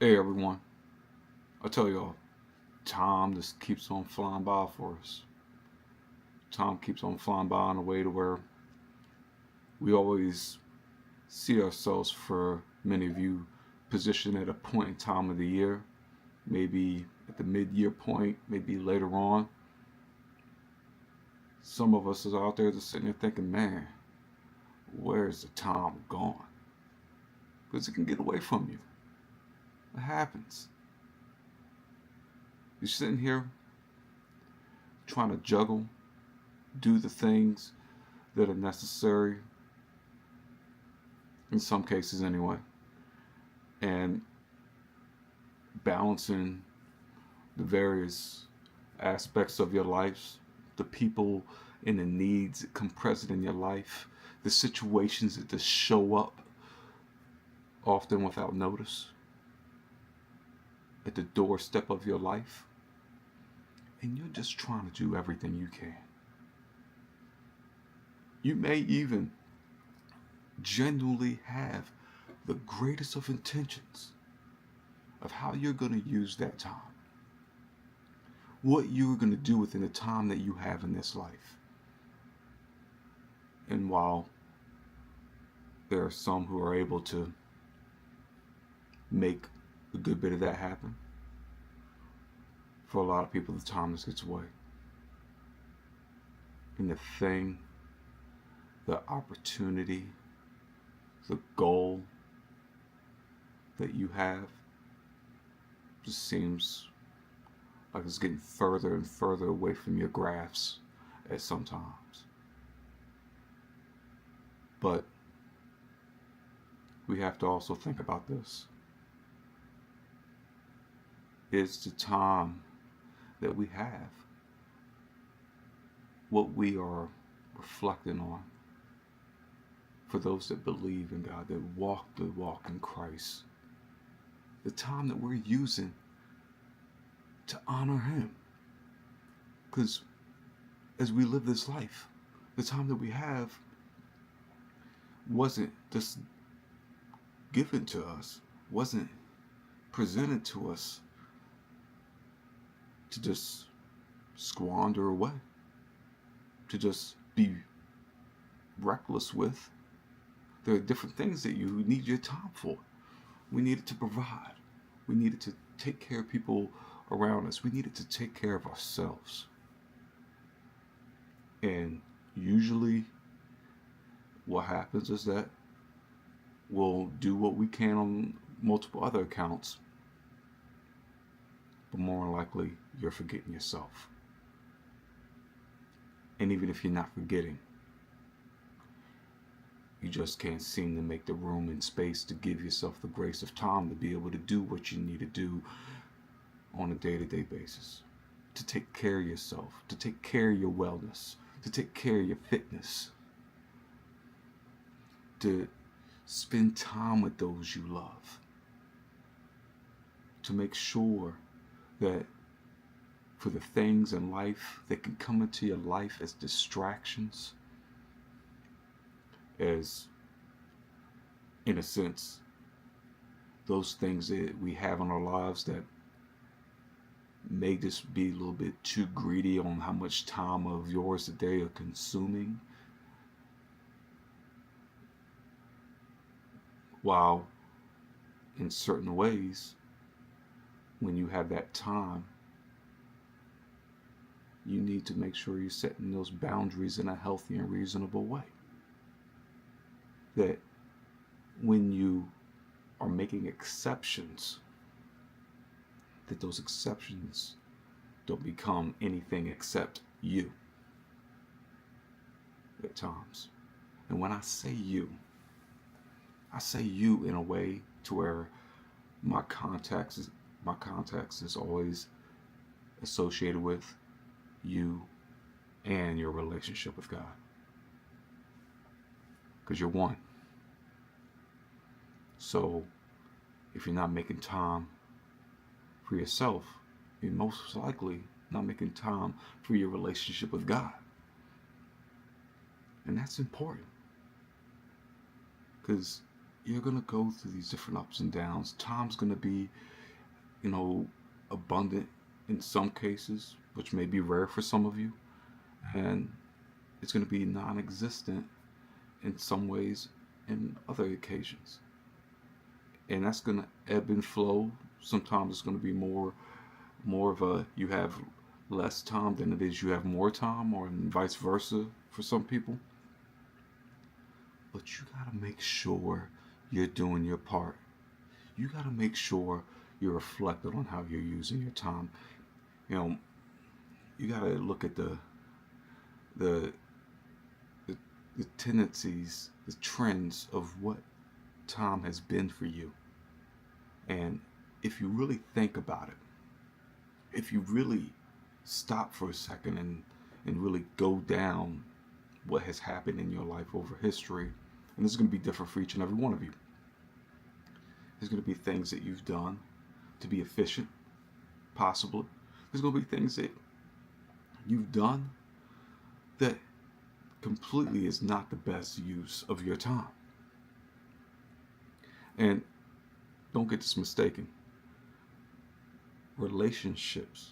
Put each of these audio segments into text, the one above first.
Hey everyone, I tell y'all, time just keeps on flying by for us. Time keeps on flying by in a way to where we always see ourselves, for many of you, positioned at a point in time of the year, maybe at the mid-year point, maybe later on. Some of us is out there just sitting there thinking, man, where's the time gone? Because it can get away from you. It happens. You're sitting here trying to juggle, do the things that are necessary, in some cases anyway, and balancing the various aspects of your life, the people and the needs that come present in your life, the situations that just show up often without notice at the doorstep of your life, and you're just trying to do everything you can. You may even genuinely have the greatest of intentions of how you're going to use that time, what you're going to do within the time that you have in this life. And while there are some who are able to make a good bit of that happen, for a lot of people the time just gets away. And the thing, the opportunity, the goal that you have just seems like it's getting further and further away from your grasp at some times. But we have to also think about this. Is the time that we have what we are reflecting on for those that believe in God, that walk the walk in Christ, the time that we're using to honor Him? Because as we live this life, the time that we have wasn't just given to us, wasn't presented to us to just squander away, to just be reckless with. There are different things that you need your time for. We needed to provide. We needed to take care of people around us. We needed to take care of ourselves. And usually what happens is that we'll do what we can on multiple other accounts, but more than likely you're forgetting yourself. And even if you're not forgetting, you just can't seem to make the room and space to give yourself the grace of time to be able to do what you need to do on a day-to-day basis, to take care of yourself, to take care of your wellness, to take care of your fitness, to spend time with those you love, to make sure that for the things in life that can come into your life as distractions, as, in a sense, those things that we have in our lives that may just be a little bit too greedy on how much time of yours a day are consuming, while in certain ways, when you have that time, you need to make sure you're setting those boundaries in a healthy and reasonable way. That when you are making exceptions, that those exceptions don't become anything except you at times. And when I say you in a way to where my context is always associated with you and your relationship with God. Because you're one. So if you're not making time for yourself, you're most likely not making time for your relationship with God. And that's important. Because you're going to go through these different ups and downs. Time's going to be, you know, abundant in some cases, which may be rare for some of you, and it's going to be non-existent in some ways in other occasions. And that's going to ebb and flow. Sometimes it's going to be more of a, you have less time than it is you have more time, or vice versa for some people. But you got to make sure you're doing your part. You got to make sure you're reflecting on how you're using your time. You know, you got to look at the the tendencies, the trends of what time has been for you. And if you really think about it, if you really stop for a second and really go down what has happened in your life over history, and this is going to be different for each and every one of you. There's going to be things that you've done to be efficient, possibly. There's going to be things that you've done that completely is not the best use of your time. And don't get this mistaken. Relationships,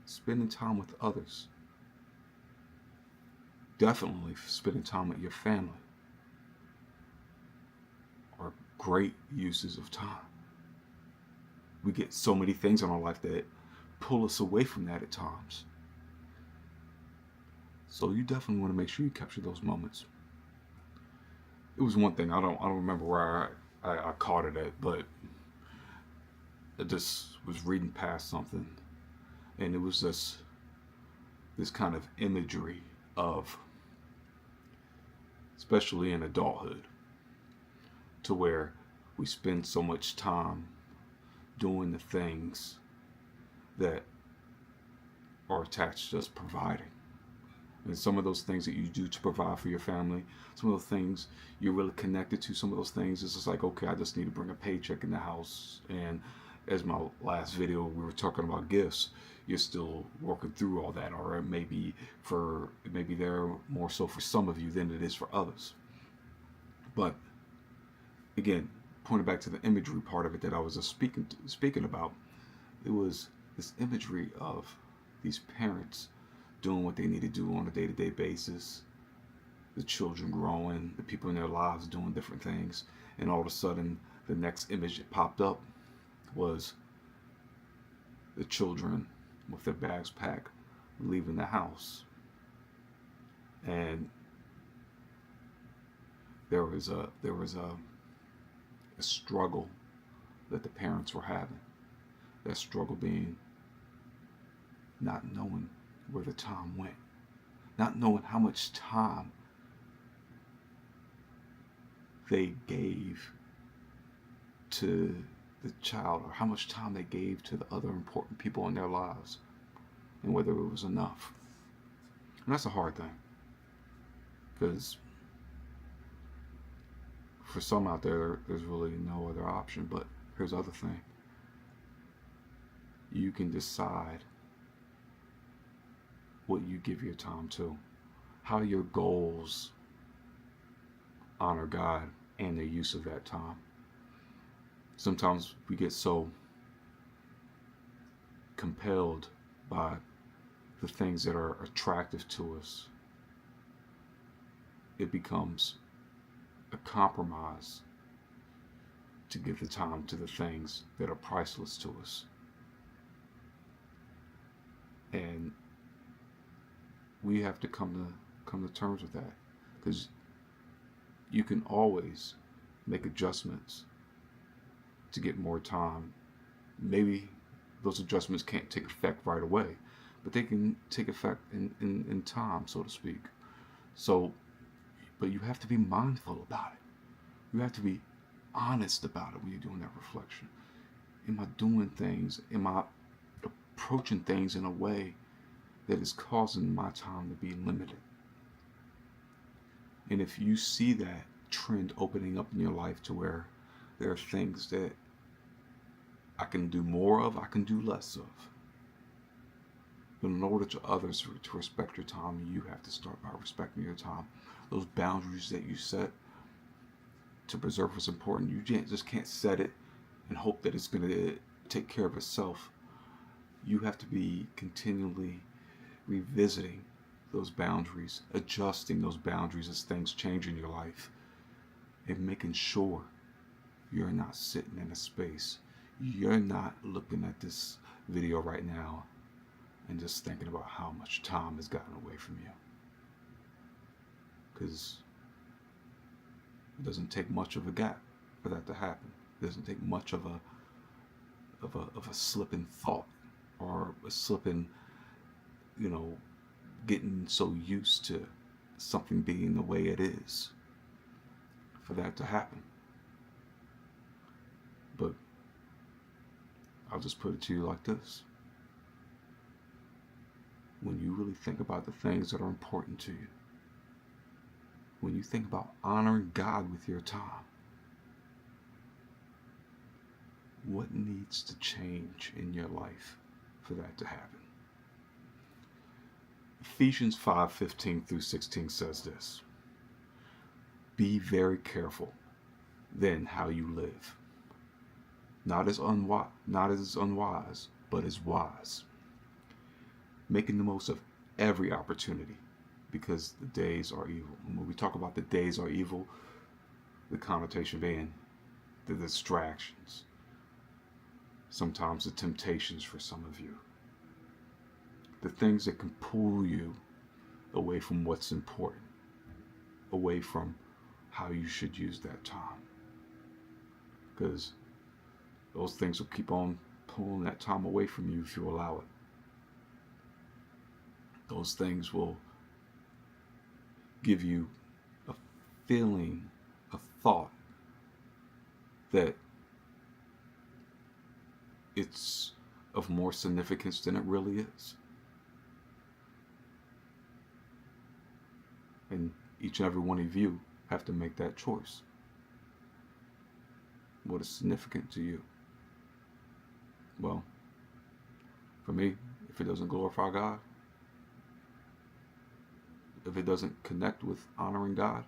spending time with others, definitely spending time with your family are great uses of time. We get so many things in our life that pull us away from that at times. So you definitely want to make sure you capture those moments. It was one thing, I don't remember where I caught it at, but I just was reading past something, and it was this kind of imagery of, especially in adulthood, to where we spend so much time doing the things that are attached to us providing. And some of those things that you do to provide for your family, some of those things you're really connected to, some of those things it's just like, okay, I just need to bring a paycheck in the house. And as my last video, we were talking about gifts, you're still working through all that, or maybe they're more so for some of you than it is for others. But again, pointing back to the imagery part of it that I was just speaking about, it was this imagery of these parents doing what they need to do on a day-to-day basis, the children growing, the people in their lives doing different things, and all of a sudden the next image that popped up was the children with their bags packed leaving the house. And there was a struggle that the parents were having. That struggle being not knowing where the time went, not knowing how much time they gave to the child, or how much time they gave to the other important people in their lives, and whether it was enough. And that's a hard thing, because for some out there, there's really no other option. But here's the other thing. You can decide what you give your time to, how your goals honor God and the use of that time. Sometimes we get so compelled by the things that are attractive to us, it becomes a compromise to give the time to the things that are priceless to us. And we have to come to terms with that, because you can always make adjustments to get more time. Maybe those adjustments can't take effect right away, but they can take effect in time, so to speak. So, but you have to be mindful about it. You have to be honest about it when you're doing that reflection. Am I doing things? Am I approaching things in a way that is causing my time to be limited? And if you see that trend opening up in your life to where there are things that I can do more of, I can do less of. But in order to others to respect your time, you have to start by respecting your time. Those boundaries that you set, to preserve what's important. You just can't set it and hope that it's going to take care of itself. You have to be continually revisiting those boundaries, adjusting those boundaries as things change in your life, and making sure you're not sitting in a space. You're not looking at this video right now and just thinking about how much time has gotten away from you. Because it doesn't take much of a gap for that to happen. It doesn't take much of a slipping thought or a slipping, getting so used to something being the way it is for that to happen. But I'll just put it to you like this. When you really think about the things that are important to you, when you think about honoring God with your time, what needs to change in your life for that to happen? Ephesians 5:15 through 16 says this: Be very careful then how you live, not as unwise, but as wise, making the most of every opportunity, because the days are evil. And when we talk about the days are evil, the connotation being the distractions, sometimes the temptations for some of you, the things that can pull you away from what's important, away from how you should use that time. Because those things will keep on pulling that time away from you if you allow it. Those things will give you a feeling, a thought that it's of more significance than it really is. And each and every one of you have to make that choice. What is significant to you? Well, for me, if it doesn't glorify God, if it doesn't connect with honoring God,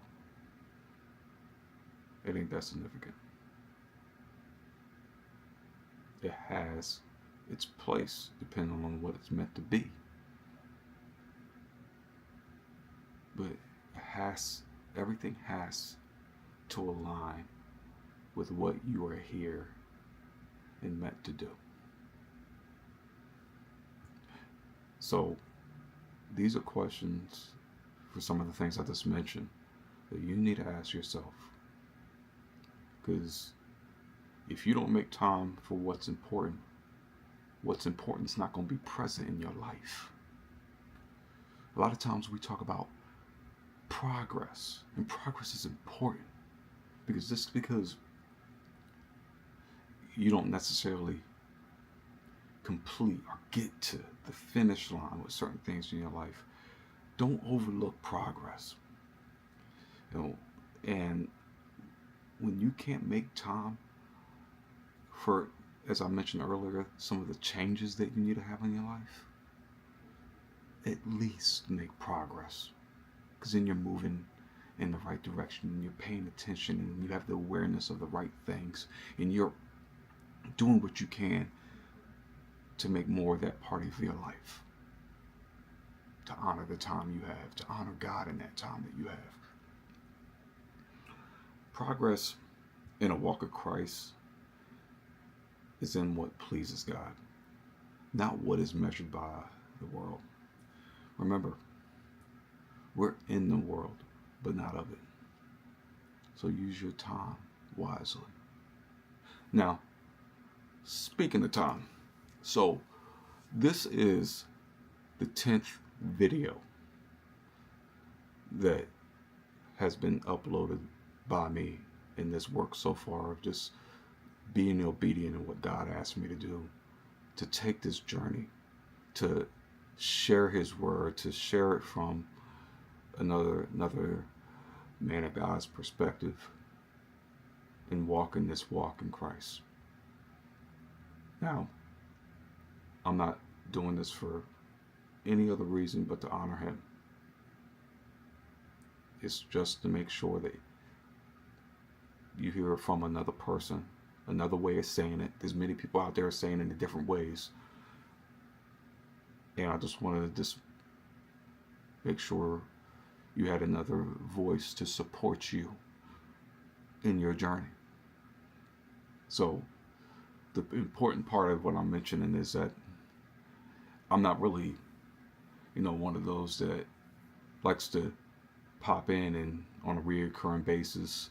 it ain't that significant. It has its place depending on what it's meant to be. But everything has to align with what you are here and meant to do. So these are questions for some of the things I just mentioned that you need to ask yourself. Because if you don't make time for what's important is not going to be present in your life. A lot of times we talk about progress, and progress is important because you don't necessarily complete or get to the finish line with certain things in your life. Don't overlook progress. And when you can't make time for, as I mentioned earlier, some of the changes that you need to have in your life, at least make progress. Because then you're moving in the right direction, and you're paying attention, and you have the awareness of the right things, and you're doing what you can to make more of that part of your life, to honor the time you have, to honor God in that time that you have. Progress in a walk of Christ is in what pleases God, not what is measured by the world. Remember, we're in the world, but not of it. So use your time wisely. Now, speaking of time, so this is the 10th video that has been uploaded by me in this work so far of just being obedient in what God asked me to do, to take this journey, to share His word, to share it from another man of God's perspective, and walking this walk in Christ. Now, I'm not doing this for any other reason but to honor Him. It's just to make sure that you hear it from another person, another way of saying it. There's many people out there saying it in different ways. And I just wanted to just make sure you had another voice to support you in your journey. So the important part of what I'm mentioning is that I'm not really, one of those that likes to pop in and on a reoccurring basis,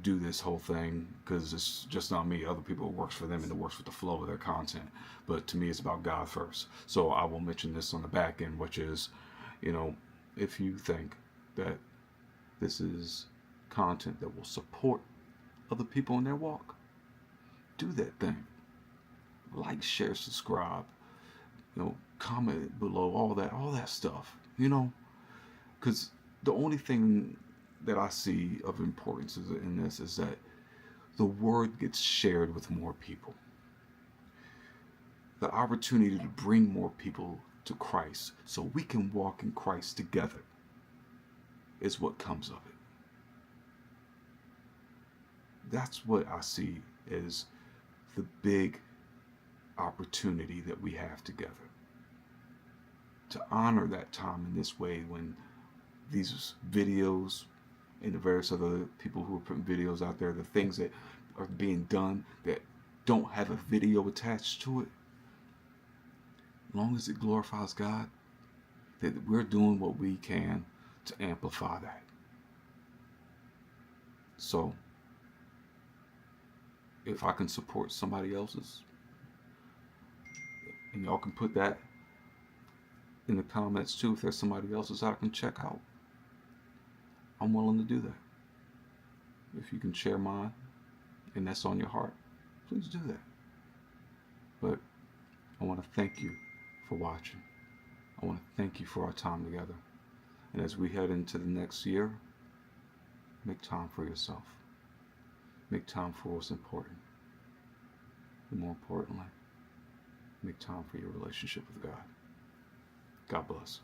do this whole thing, because it's just not me. Other people, it works for them and it works with the flow of their content. But to me, it's about God first. So I will mention this on the back end, which is, if you think that this is content that will support other people in their walk, do that thing. Like, share, subscribe, comment below, all that stuff, because the only thing that I see of importance in this is that the word gets shared with more people. The opportunity to bring more people to Christ so we can walk in Christ together is what comes of it. That's what I see as the big opportunity that we have together. To honor that time in this way, when these videos and the various other people who are putting videos out there, the things that are being done that don't have a video attached to it, as long as it glorifies God, that we're doing what we can to amplify that. So if I can support somebody else's, and y'all can put that in the comments too, if there's somebody else's I can check out, I'm willing to do that. If you can share mine and that's on your heart, please do that. But I want to thank you for watching. I want to thank you for our time together. And as we head into the next year, make time for yourself. Make time for what's important. And more importantly, make time for your relationship with God. God bless.